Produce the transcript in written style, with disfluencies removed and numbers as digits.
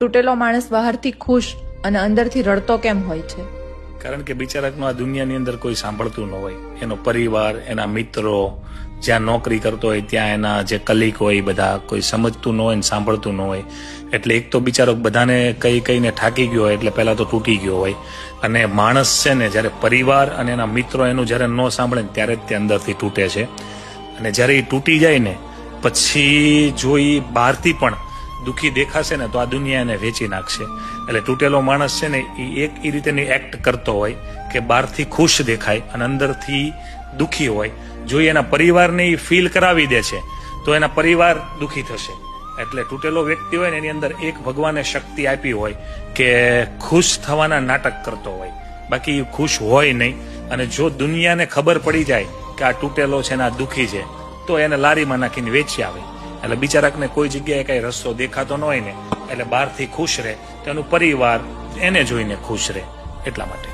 તૂટેલો માણસ બહારથી ખુશ અને અંદરથી રડતો કેમ હોય છે? કારણ કે બિચારાકનું આ દુનિયાની અંદર કોઈ સાંભળતું ન હોય. એનો પરિવાર, એના મિત્રો, જ્યાં નોકરી કરતો હોય ત્યાં એના જે કલીગ હોય બધા કોઈ સમજતું ન હોય ને સાંભળતું ન હોય. એટલે એક તો બિચારો બધાને કહીને થાકી ગયો હોય એટલે પહેલા તો તૂટી ગયો હોય. અને માણસ છે ને જ્યારે પરિવાર અને એના મિત્રો એનું જ્યારે ન સાંભળે ને ત્યારે જ તે અંદરથી તૂટે છે. અને જ્યારે એ તૂટી જાય ને પછી જો એ બહારથી પણ દુઃખી દેખાશે ને તો આ દુનિયા એને વેચી નાખશે. એટલે તૂટેલો માણસ છે ને એ એ રીતેની એક્ટ કરતો હોય કે બહારથી ખુશ દેખાય અને અંદરથી દુઃખી હોય. જો એના પરિવારને એ ફીલ કરાવી દે છે તો એના પરિવાર દુઃખી થશે. એટલે તૂટેલો વ્યક્તિ હોય ને એની અંદર એક ભગવાને શક્તિ આપી હોય કે ખુશ થવાના નાટક કરતો હોય, બાકી ખુશ હોય નહીં. અને જો દુનિયાને ખબર પડી જાય કે આ તૂટેલો છે ને આ દુઃખી છે તો એને લારીમાં નાખીને વેચી આવે. એટલે બિચારાકને કોઈ જગ્યાએ કઈ રસ્તો દેખાતો ન હોય ને એટલે બહારથી ખુશ રહે તો એનું પરિવાર એને જોઈને ખુશ રહે એટલા માટે.